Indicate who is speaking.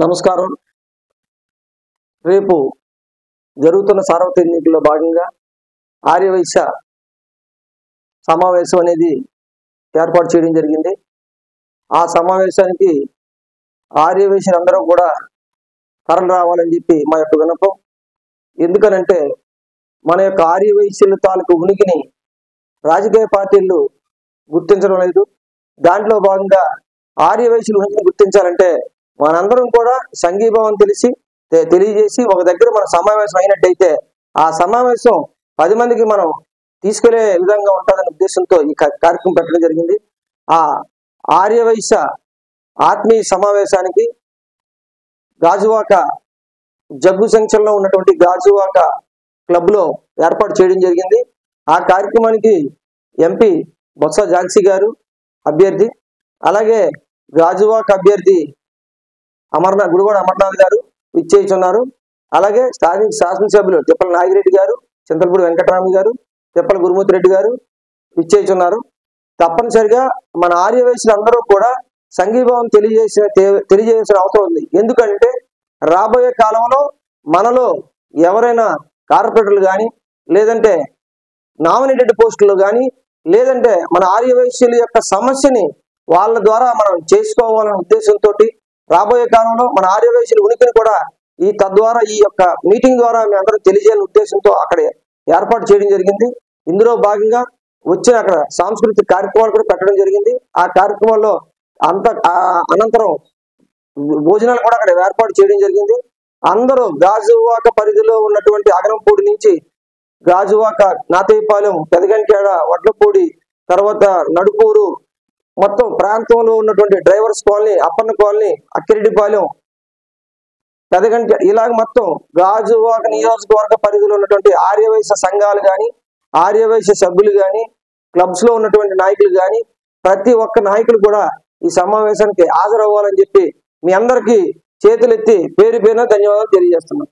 Speaker 1: నమస్కారం. రేపు జరుగుతున్న సార్వత్రిక ఎన్నికల్లో భాగంగా ఆర్యవైశ్య సమావేశం అనేది ఏర్పాటు చేయడం జరిగింది. ఆ సమావేశానికి ఆర్యవైశ్యులందరూ కూడా తరలి రావాలని చెప్పి మా యొక్క విన్నపం. ఎందుకనంటే మన యొక్క ఆర్యవైశ్యుల తాలూకు ఉనికిని రాజకీయ పార్టీలు గుర్తించడం లేదు. దాంట్లో భాగంగా ఆర్యవైశ్యుల ఉనికిని గుర్తించాలంటే మనందరం కూడా సంఘీభావం తెలియజేసి ఒక దగ్గర మన సమావేశం అయినట్టయితే ఆ సమావేశం 10 మందికి మనం తీసుకెళ్లే విధంగా ఉంటుందనే ఉద్దేశంతో ఈ కార్యక్రమం పెట్టడం జరిగింది. ఆ ఆర్యవైశ్య ఆత్మీయ సమావేశానికి గాజువాక జగ్గు సెంక్షన్ లో ఉన్నటువంటి గాజువాక క్లబ్ లో ఏర్పాటు చేయడం జరిగింది. ఆ కార్యక్రమానికి ఎంపీ బొత్స ఝాన్సీ గారు అభ్యర్థి, అలాగే గాజువాక అభ్యర్థి గుడివాడ అమర్నాథ్ గారు ఇచ్చేస్తున్నారు. అలాగే స్థానిక శాసనసభ్యులు తిప్పల నాగిరెడ్డి గారు, చింతలపూడి వెంకటరామ గారు, తిప్పల గురుమూర్తి రెడ్డి గారు ఇచ్చేస్తున్నారు. తప్పనిసరిగా మన ఆర్యవైశ్యులు అందరూ కూడా సంఘీభావం తెలియజేసిన అవసరం ఉంది. ఎందుకంటే రాబోయే కాలంలో మనలో ఎవరైనా కార్పొరేటర్లు కానీ, లేదంటే నామినేటెడ్ పోస్టులు కానీ, లేదంటే మన ఆర్యవైశ్యుల యొక్క సమస్యని వాళ్ళ ద్వారా మనం చేసుకోవాలనే ఉద్దేశంతో రాబోయే కాలంలో మన ఆర్యవైశ్యుల ఉనికిని కూడా తద్వారా ఈ యొక్క మీటింగ్ ద్వారా మీ అందరూ తెలియజేయాలనే ఉద్దేశంతో అక్కడ ఏర్పాటు చేయడం జరిగింది. ఇందులో భాగంగా వచ్చిన అక్కడ సాంస్కృతిక కార్యక్రమాలు కూడా పెట్టడం జరిగింది. ఆ కార్యక్రమాల్లో అనంతరం భోజనాలు కూడా అక్కడ ఏర్పాటు చేయడం జరిగింది. అందరూ గాజువాక పరిధిలో ఉన్నటువంటి అగరంపూడి నుంచి గాజువాక, నాతయ్యపాలెం, పెదగంటేడ, వడ్లపూడి, తర్వాత నడుపూరు, మొత్తం ప్రాంతంలో ఉన్నటువంటి drivers colony, Appanna colony, Akkireddipalem, Pedaganta, ఇలాగ మొత్తం గాజువాక నియోజకవర్గ పరిధిలో ఉన్నటువంటి ఆర్యవైశ్య సంఘాలు కానీ, ఆర్యవైశ్య సభ్యులు కానీ, క్లబ్స్ లో ఉన్నటువంటి నాయకులు కానీ, ప్రతి ఒక్క నాయకులు కూడా ఈ సమావేశానికి హాజరవ్వాలని చెప్పి మీ అందరికీ చేతులెత్తి పేరు పేరున ధన్యవాదాలు తెలియజేస్తున్నాం.